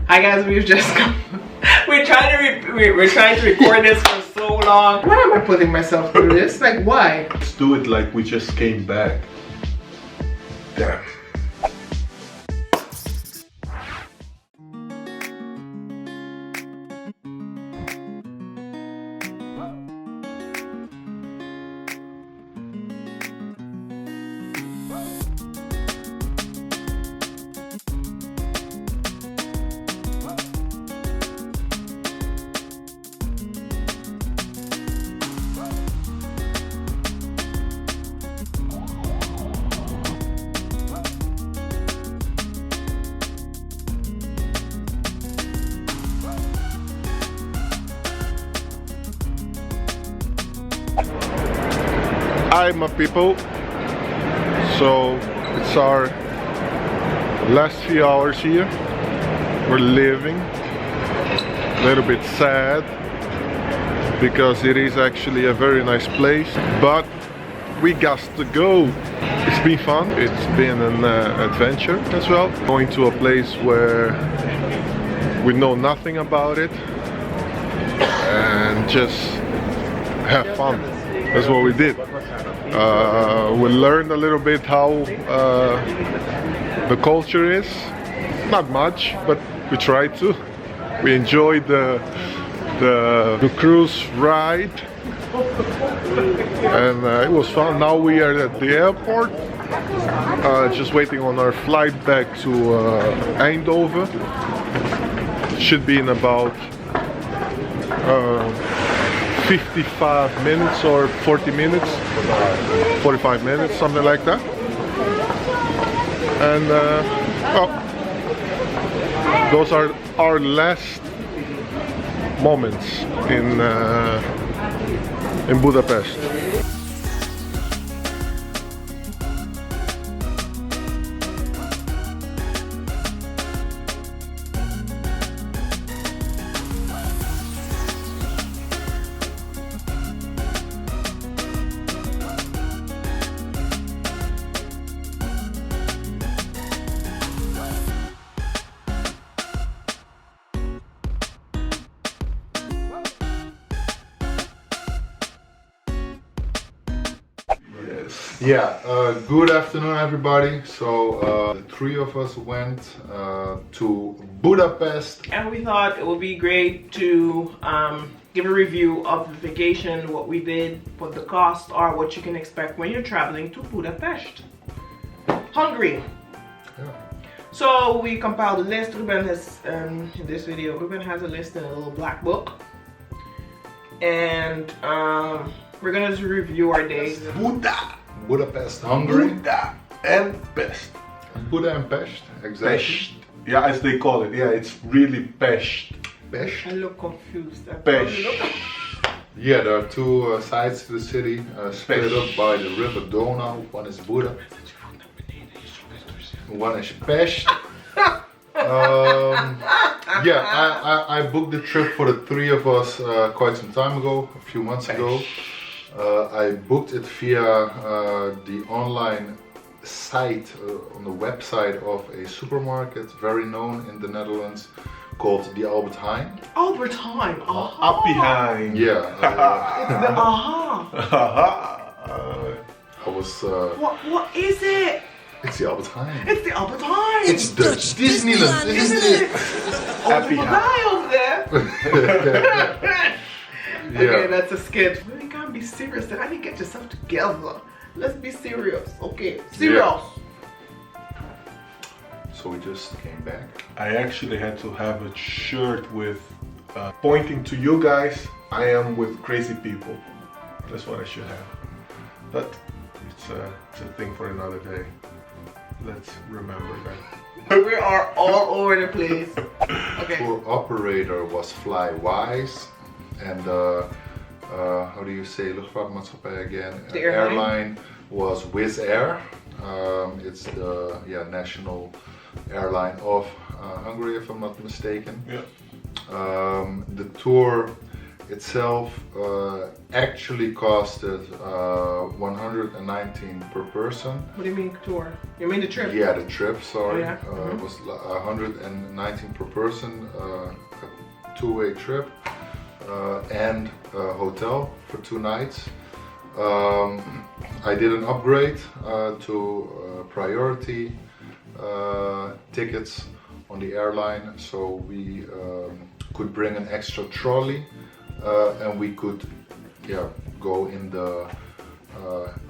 Hi guys, we've just come. We're trying to record this for so long. Why am I putting myself through this? Like, why? Let's do it like we just came back. Damn. Hi my people, so it's our last few hours here. We're leaving, a little bit sad because it is actually a very nice place, but we got to go. It's been fun, it's been an adventure as well, going to a place where we know nothing about it and just have fun. That's what we did. We learned a little bit how the culture is. Not much, but we tried to. We enjoyed the cruise ride, and it was fun. Now we are at the airport, just waiting on our flight back to Eindhoven. Should be in about 55 minutes or 40 minutes, 45 minutes, something like that. And well, those are our last moments in Budapest. Yeah, good afternoon everybody. So the three of us went to Budapest. And we thought it would be great to give a review of the vacation, what we did, what the costs are, what you can expect when you're traveling to Budapest, Hungary. Yeah. So we compiled a list. Ruben has, in this video, Ruben has a list in a little black book. And we're gonna just review our days. Budapest, Hungary. Buda and Pest. Buda and Pest, exactly. Pest. Yeah, as they call it. Yeah, it's really Pest. Pest. I look confused. Pest. Yeah, there are two sides to the city, split up by the river Donau. One is Buda, one is Pest. Yeah, I booked the trip for the three of us quite some time ago, a few months ago. I booked it via the online site, on the website of a supermarket very known in the Netherlands called the Albert Heijn. Albert Heijn. Up behind. Yeah. It's the I was. What is it? It's the Albert Heijn. It's the Albert Heijn. It's Dutch Disneyland, isn't it? Happy guy over there. Yeah. Okay, that's a skit. We can't be serious. Then I need to get yourself together. Let's be serious. Okay, serious. Yeah. So we just came back. I actually had to have a shirt with pointing to you guys. I am with crazy people. That's what I should have. But it's a thing for another day. Let's remember that. We are all over the place. Okay. Tour operator was Flywise, and how do you say luchtvaartmaatschappij again? The airline was Wizz Air. It's the national airline of Hungary, if I'm not mistaken. Yeah. The tour itself actually costed 119 per person. What do you mean tour? You mean the trip? Yeah, the trip, sorry. Oh, yeah. Was 119 per person, a two-way trip, and a hotel for 2 nights. I did an upgrade to priority tickets on the airline, so we could bring an extra trolley and we could go in the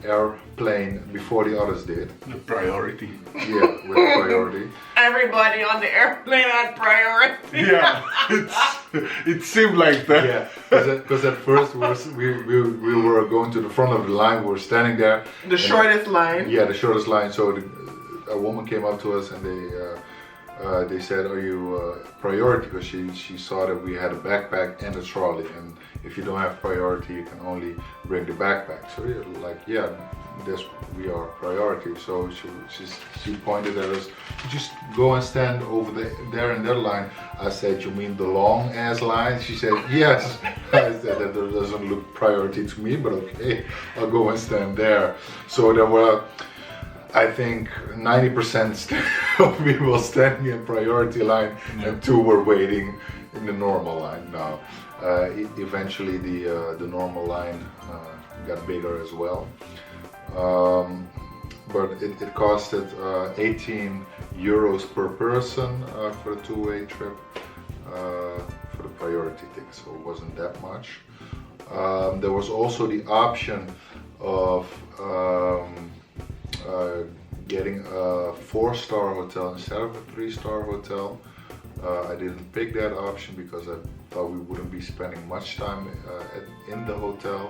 airplane before the others did. The priority. Yeah, with priority. Everybody on the airplane had priority. Yeah, it seemed like that. Yeah, because at first we were going to the front of the line. We were standing there. The shortest line. Yeah, the shortest line. So a woman came up to us and they said, "Are you priority?" Because she saw that we had a backpack and a trolley, and if you don't have priority, you can only bring the backpack. So yeah, like we are priority. So she pointed at us. Just go and stand over there in that line. I said, "You mean the long ass line?" She said, "Yes." I said, "That doesn't look priority to me, but okay, I'll go and stand there." So there were, I think, 90% of people standing in priority line, and 2 were waiting in the normal line. Now, eventually the normal line got bigger as well. But it costed 18 euros per person for a 2-way trip for the priority ticket, so it wasn't that much. There was also the option of getting a 4-star hotel instead of a 3-star hotel. I didn't pick that option because I thought we wouldn't be spending much time in the hotel.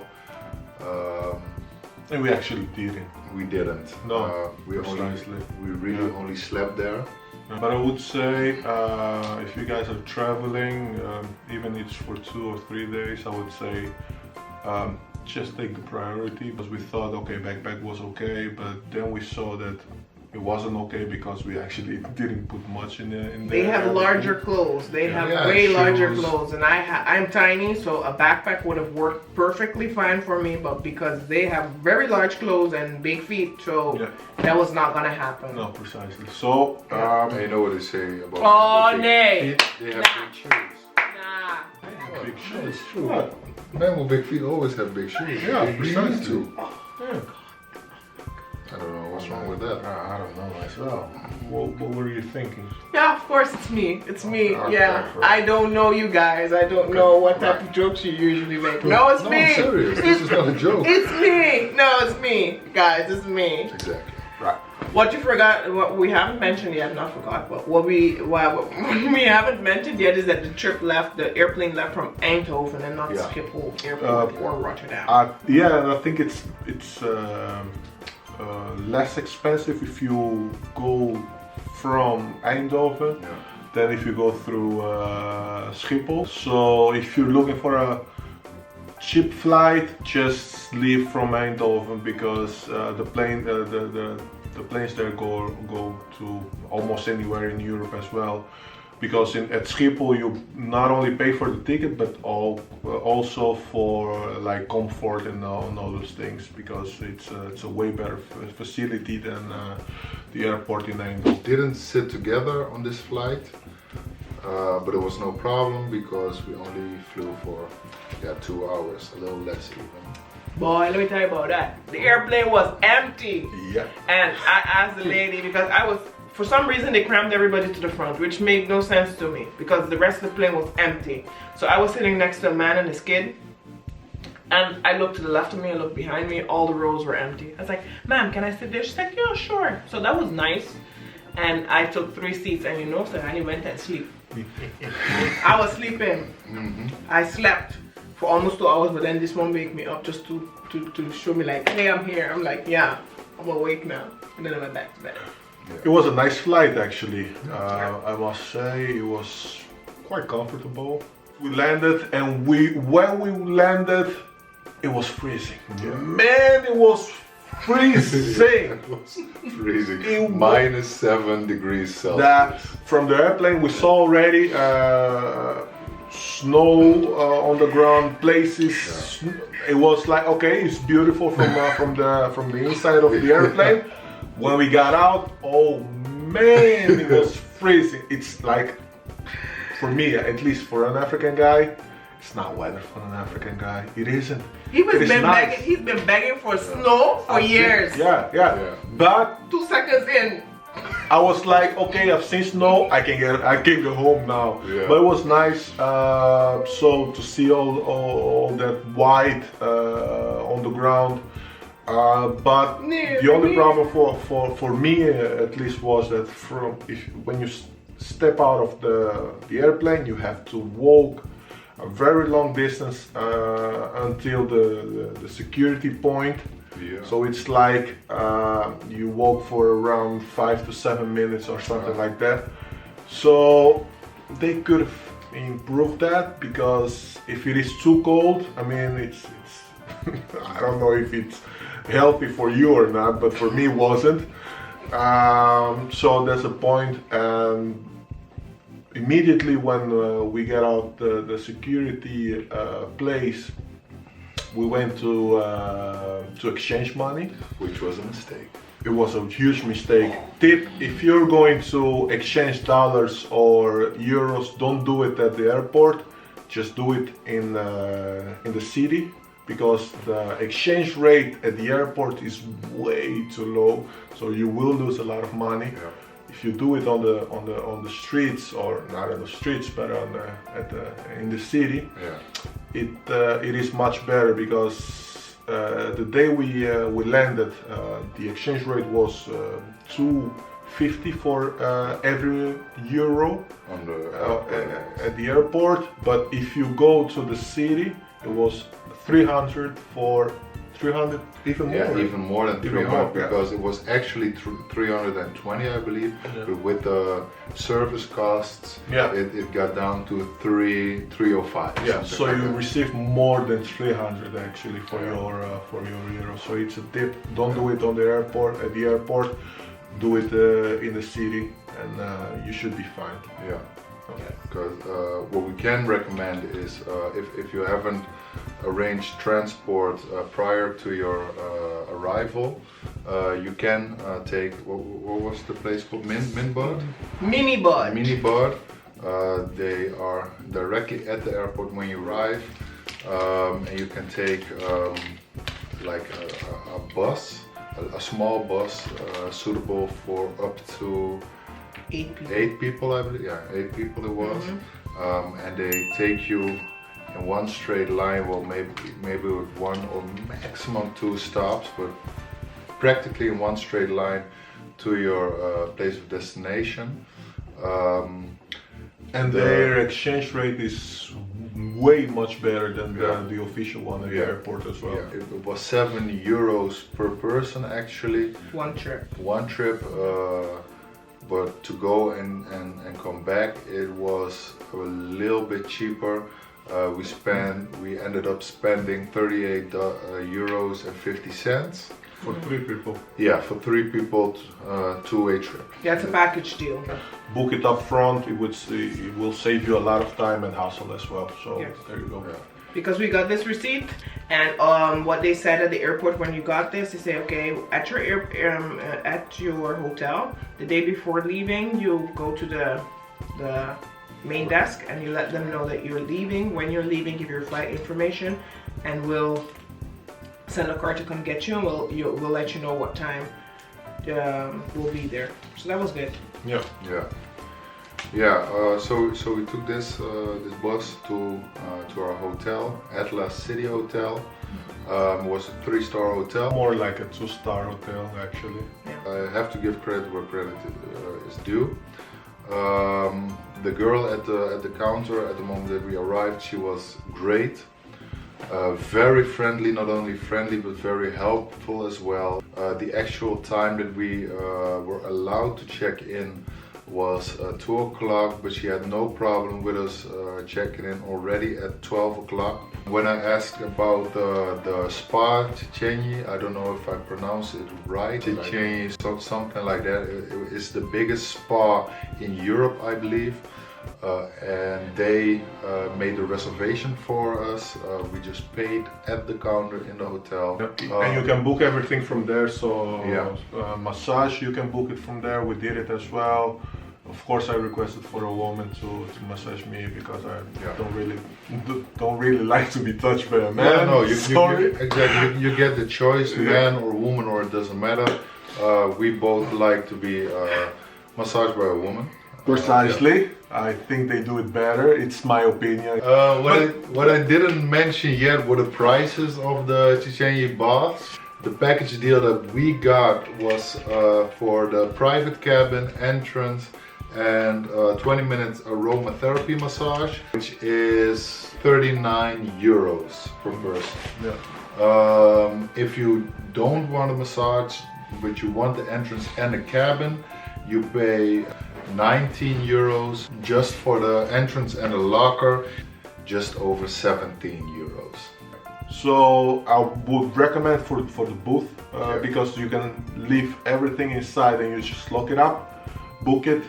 And we actually didn't. We didn't. No, we really only slept there. But I would say, if you guys are traveling, even if it's for 2 or 3 days, I would say just take the priority, because we thought, okay, backpack was okay, but then we saw that it wasn't okay because we actually didn't put much in there. They have larger clothes. They have way larger clothes, and I'm tiny, so a backpack would have worked perfectly fine for me. But because they have very large clothes and big feet, so that was not gonna happen. No, precisely. So, you know what they say about. Oh, nay. They have big shoes. Nah. big shoes. It's true. Men with big feet always have big shoes. Yeah, precisely. Too. Yeah. I don't know what's wrong with that. I don't know myself. What were you thinking? Yeah, of course it's me. It's me. Okay, Yeah, right. I don't know you guys. I don't know what type of jokes you usually make. No, it's me. I'm serious. This is not a joke. It's me. No, it's me, guys. It's me. Exactly. Right. What you forgot, what we haven't mentioned yet, not forgot, but what we haven't mentioned yet is that the airplane left from Eindhoven and not Schiphol Airport or Rotterdam. Yeah, and I think it's less expensive if you go from Eindhoven than if you go through Schiphol. So if you're looking for a cheap flight, just leave from Eindhoven, because the planes there go to almost anywhere in Europe as well. Because at Schiphol you not only pay for the ticket, but also for like comfort and all those things, because it's a way better facility than the airport in Eindhoven. Didn't sit together on this flight, but it was no problem because we only flew for 2 hours, a little less even. Boy, let me tell you about that. The airplane was empty. Yeah. And I asked the lady, because for some reason they crammed everybody to the front, which made no sense to me because the rest of the plane was empty. So I was sitting next to a man and his kid, and I looked to the left of me, I looked behind me, all the rows were empty. I was like, "Ma'am, can I sit there?" She's like, "Yeah, sure." So that was nice. And I took 3 seats, and sir, I went and sleep. I was sleeping. I slept for almost 2 hours, but then this one wake me up just to show me like, "Hey, I'm here." I'm like, "Yeah, I'm awake now." And then I went back to bed. It was a nice flight actually. I must say it was quite comfortable. We landed, and when we landed, it was freezing. Man, it was freezing. It was freezing. -7 degrees Celsius. From the airplane we saw already snow on the ground, places. It was like, okay, it's beautiful from the inside of the airplane. When we got out, oh man, it was freezing. It's like, for me, at least for an African guy, it's not weather for an African guy. It isn't. He's It is been nice. begging. He's been begging for snow for years. Yeah. But 2 seconds in. I was like, okay, I've seen snow. I can go home now. Yeah. But it was nice. So to see all that white on the ground. But the only problem for me at least was that when you step out of the airplane, you have to walk a very long distance until the security point. Yeah. So it's like you walk for around 5 to 7 minutes or something like that. So they could have improved that, because if it is too cold, I mean, it's I don't know if it's healthy for you or not, but for me it wasn't. So that's a point. And immediately when we get out the security place, we went to exchange money. Which was a mistake. It was a huge mistake. Tip: if you're going to exchange dollars or euros, don't do it at the airport. Just do it in the city, because the exchange rate at the airport is way too low. So you will lose a lot of money. Yeah. If you do it on the streets, or not on the streets, but in the city, it is much better, because the day we landed, the exchange rate was 2.50 for every euro On the at the airport. But if you go to the city, it was 300 for 300, even more. Yeah, even more than Even 300, more, yeah. because it was actually 320, I believe. Yeah. But with the service costs, Yeah. it got down to 305. Yeah, something so like you that. receive more than 300 actually for your euro. So it's a tip. Don't do it on the airport. At the airport, do it in the city, and you should be fine. Yeah, because what we can recommend is if you haven't arranged transport prior to your arrival, you can take, what was the place called? Minbud? Minibud. Minibud. They are directly at the airport when you arrive, and you can take like a bus, a small bus suitable for up to 8 people. 8 people, I believe. Yeah, 8 people it was. And they take you in one straight line, well, maybe with 1 or maximum 2 stops, but practically in one straight line to your place of destination. And their exchange rate is way much better than the official one at the airport as well. Yeah, it was 7 euros per person actually. One trip. One trip, but to go and come back, it was a little bit cheaper. We ended up spending 38 euros and 50 cents. For 3 people. Yeah, for 3 people, two-way trip. Yeah, it's a package deal. Book it up front. It will save you a lot of time and hassle as well. So Yes. there you go. Yeah. Because we got this receipt, and what they said at the airport when you got this, they say, okay, at your hotel, the day before leaving, you go to the main desk and you let them know that you're leaving. When you're leaving, give your flight information, and we'll send a car to come get you, and we'll let you know what time we'll be there. So that was good. Yeah. So we took this bus to our hotel, Atlas City Hotel. It was a 3-star hotel. More like a 2-star hotel actually. I have to give credit where credit is due. The girl at the counter at the moment that we arrived, she was great. Very friendly, not only friendly but very helpful as well. The actual time that we were allowed to check in was 2 o'clock, but she had no problem with us checking in already at 12 o'clock. When I asked about the spa, Tchenyi, I don't know if I pronounce it right, Tchenyi, something like that. It's the biggest spa in Europe, I believe. and they made the reservation for us. We just paid at the counter in the hotel. And you can book everything from there, so Yeah. massage, you can book it from there. We did it as well. Of course, I requested for a woman to massage me because I don't really like to be touched by a man. No, you Sorry. exactly. You get the choice, man or woman, or it doesn't matter. We both like to be massaged by a woman. Precisely. I think they do it better. It's my opinion. What I didn't mention yet were the prices of the Chichenyi baths. The package deal that we got was for the private cabin, entrance, and 20 minutes aromatherapy massage, which is 39 euros per person. Yeah. If you don't want a massage, but you want the entrance and the cabin, you pay 19 euros just for the entrance and the locker, just over 17 euros. So I would recommend for the booth because you can leave everything inside and you just lock it up, book it.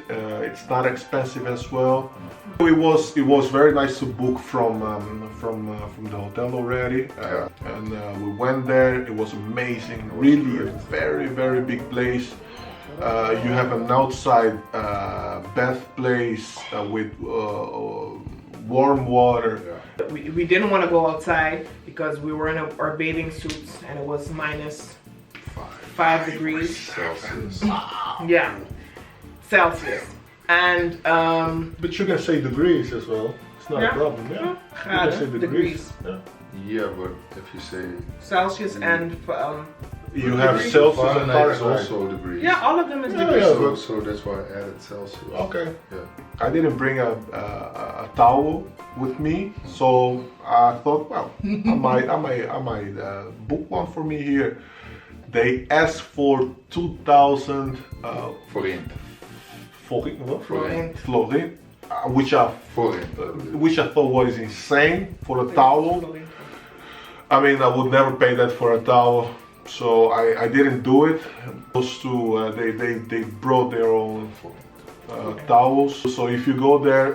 It's not expensive as well. It was very nice to book from the hotel already, and we went there. It was amazing. Really, a very big place. You have an outside bath place with warm water. We didn't want to go outside because we were in our bathing suits and it was minus 5 degrees Celsius. Yeah, Celsius. And But you can say degrees as well. It's not a problem. Yeah. You can say degrees. Yeah. Yeah, but if you say Celsius and You have degrees. Celsius and Fahrenheit is Fahrenheit. also degrees. yeah, all of them is Yeah, degrees. yeah. So that's why I added Celsius. Okay. Yeah. I didn't bring a towel with me, so I thought, well, I might book one for me here. They asked for 2,000 Forint. florins, which I thought was insane for a towel. I mean, I would never pay that for a towel, so I didn't do it. Those two, they brought their own towels. So if you go there,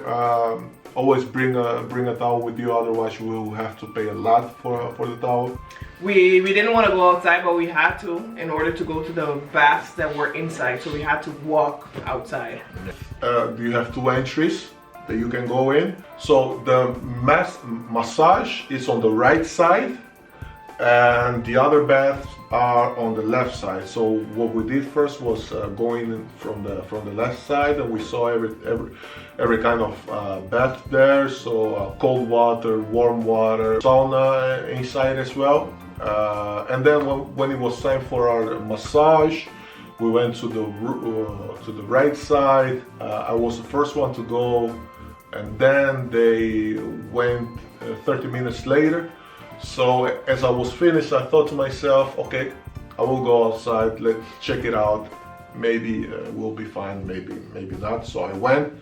always bring a towel with you. Otherwise, you will have to pay a lot for the towel. We didn't want to go outside, but we had to in order to go to the baths that were inside. So we had to walk outside. You have 2 entries that you can go in. So the massage is on the right side, and the other baths are on the left side. So what we did first was going in from the left side, and we saw every kind of bath there. So cold water, warm water, sauna inside as well. And then when it was time for our massage, we went to the right side. I was the first one to go, and then they went 30 minutes later. So as I was finished, I thought to myself, okay, I will go outside, let's check it out. Maybe we'll be fine, maybe not. So I went,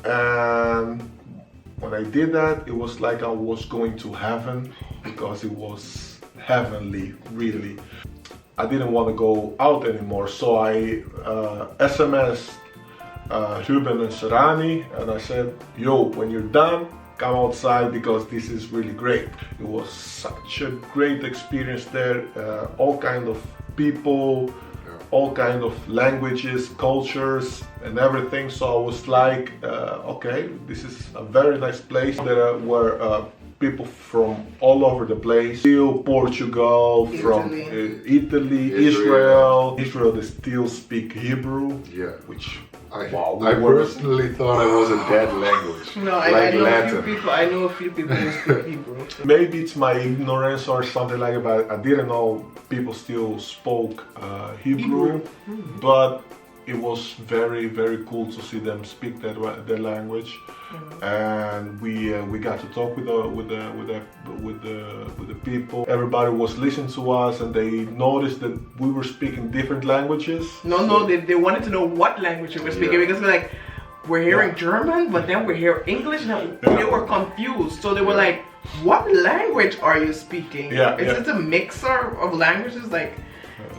and when I did that, it was like I was going to heaven, because it was heavenly, really. I didn't want to go out anymore, so I SMS'd Ruben and Serrani, and I said, yo, when you're done, come outside, because this is really great. It was such a great experience there. All kind of people, all kind of languages, cultures, and everything. So I was like, okay, this is a very nice place. There were people from all over the place. Portugal, from Italy, Israel. They still speak Hebrew. Yeah. Which I personally thought it was a dead language. No, like I know Latin. I know a few people who speak Hebrew. Maybe it's my ignorance or something like that, but I didn't know people still spoke Hebrew. But it was very, very cool to see them speak their language, and we got to talk with the people. Everybody was listening to us, and they noticed that we were speaking different languages. No, they wanted to know what language we were speaking, because we're hearing German, but then we hear English, and they were confused. So they were like, "What language are you speaking? Is it a mixer of languages?"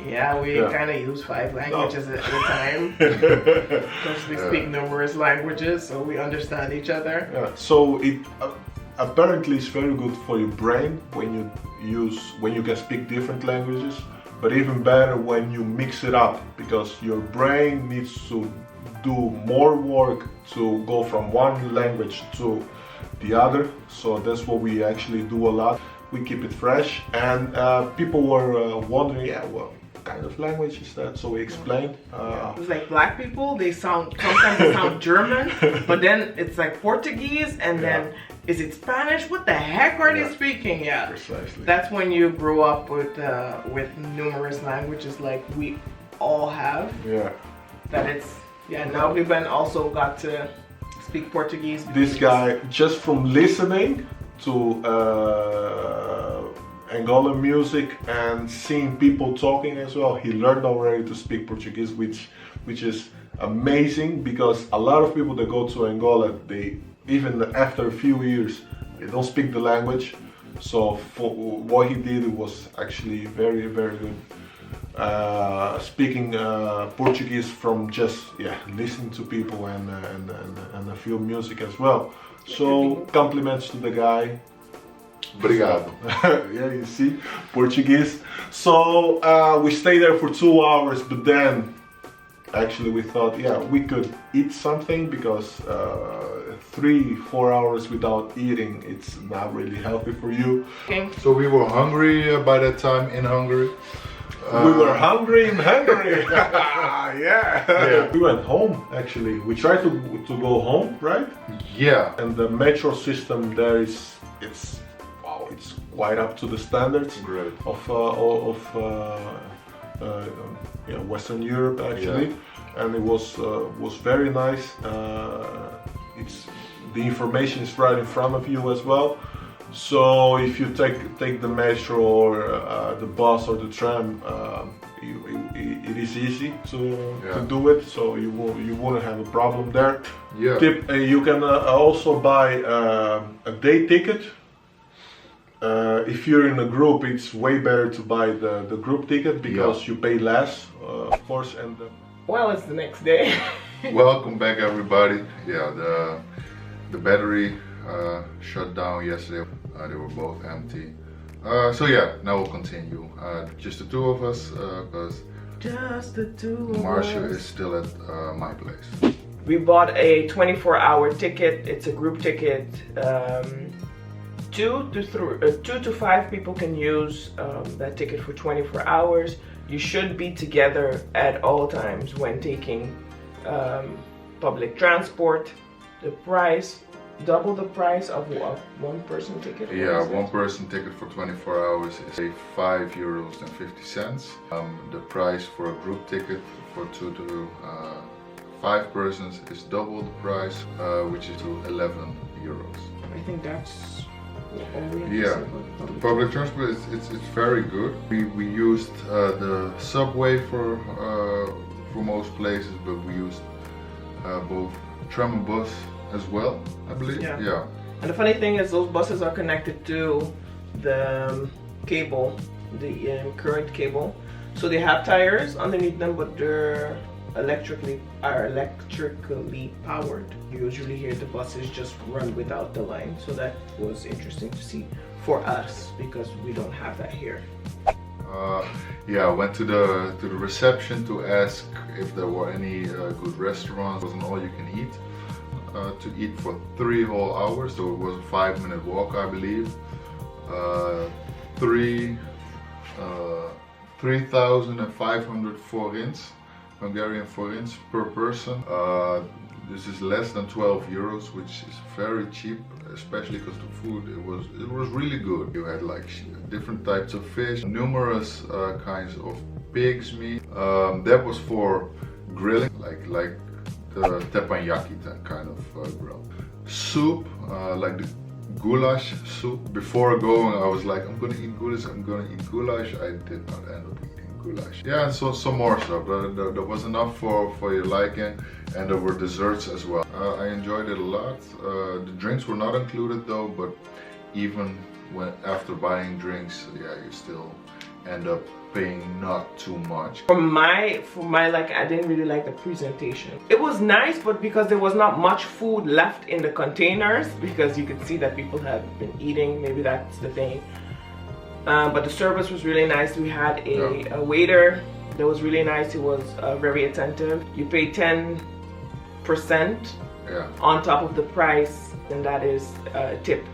Yeah, we Yeah. kind of use 5 languages at a time because we speak numerous languages, so we understand each other. Yeah. So it apparently it's very good for your brain when you can speak different languages, but even better when you mix it up, because your brain needs to do more work to go from one language to the other. So that's what we actually do a lot. We keep it fresh, and people were wondering, yeah, what kind of language is that? So we explained. It's like black people, sometimes they sound German, but then it's like Portuguese, and then is it Spanish? What the heck are they speaking? Yeah, Precisely. that's when you grow up with numerous languages like we all have. Yeah. That it's now we've been also got to speak Portuguese. This guy, just from listening to Angolan music and seeing people talking as well, he learned already to speak Portuguese, which is amazing, because a lot of people that go to Angola, they even after a few years, they don't speak the language. So for what he did, it was actually very, very good. Speaking Portuguese from just listening to people and a few music as well. So compliments to the guy. Obrigado. Yeah, you see, Portuguese. So we stayed there for 2 hours, but then actually we thought, we could eat something, because 3-4 hours without eating, it's not really healthy for you. So we were hungry by that time in Hungary. We were hungry in Hungary. Yeah. We went home, actually. We tried to go home, right? Yeah. And the metro system there it's quite up to the standards Great. of Western Europe, actually. And it was very nice. The information is right in front of you as well. So if you take the metro or the bus or the tram, it is easy to do it. So you won't have a problem there. Yeah. Tip: you can also buy a day ticket. If you're in a group, it's way better to buy the group ticket, because you pay less, of course. And well, it's the next day. Welcome back, everybody. Yeah, the battery shut down yesterday. They were both empty. So now we'll continue. Just the two of us, because Just the two of Marcia us. is still at my place. We bought a 24-hour ticket. It's a group ticket. 2 to 5 people can use that ticket for 24 hours. You should be together at all times when taking public transport. The price, double the price of a one-person ticket. Yeah, one-person ticket for 24 hours is €5.50. The price for a group ticket for 2 to 5 persons is double the price, which is to €11. I think that's all we have to Yeah, say about public transport it's very good. We used the subway for most places, but we used both tram and bus as well, I believe. Yeah. And the funny thing is, those buses are connected to the cable, the current cable. So they have tires underneath them, but they're electrically powered. You usually hear the buses just run without the line. So that was interesting to see for us, because we don't have that here. I went to the reception to ask if there were any good restaurants. It wasn't all you can eat. To eat for 3 whole hours, so it was a 5-minute walk, I believe. 3,500 forints, Hungarian forints per person. This is less than €12, which is very cheap, especially because the food it was really good. You had like different types of fish, numerous kinds of pig's meat. That was for grilling, like the teppanyaki kind of grill. Soup, like the goulash soup. Before going, I was like, I'm gonna eat goulash. I did not end up eating goulash. Yeah, and so some more stuff. There was enough for your liking, and there were desserts as well. I enjoyed it a lot. The drinks were not included though, but even after buying drinks, you still end up paying not too much. For my like, I didn't really like the presentation. It was nice, but because there was not much food left in the containers, because you could see that people had been eating, maybe that's the thing. But the service was really nice. We had a waiter that was really nice. He was very attentive. You pay 10% on top of the price, and that is tip.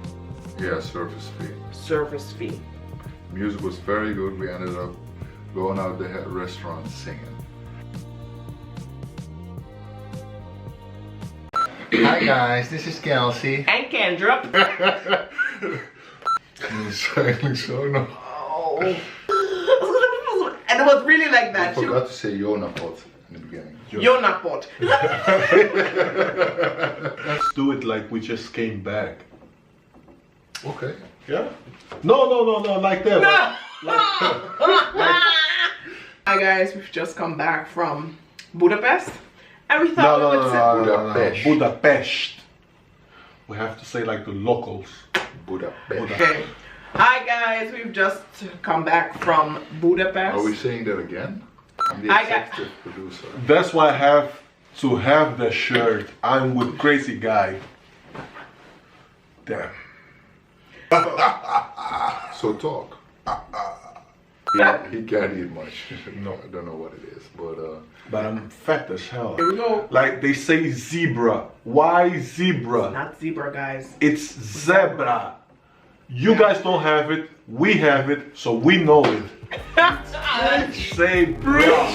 Yeah, service fee. Service fee. Music was very good. We ended up going out the restaurant singing. Hi guys, this is Kelsey. And Kendra. Oh. And it was really like that. I forgot to say Jonapot in the beginning. Jonapot. Let's do it like we just came back. Okay. Yeah? No, like that. Hi guys, we've just come back from Budapest. And we thought we would say Budapest. Budapest. We have to say like the locals. Budapest. Okay. Hi guys, we've just come back from Budapest. Are we saying that again? I'm the I got- executive producer. That's why I have to have the shirt. I'm with Crazy Guy. Damn. So talk. He can't eat much. No, I don't know what it is, But I'm fat as hell. Here we go. Like they say zebra. Why zebra? Not zebra, guys. It's zebra. You guys don't have it. We have it, so we know it. Zebra.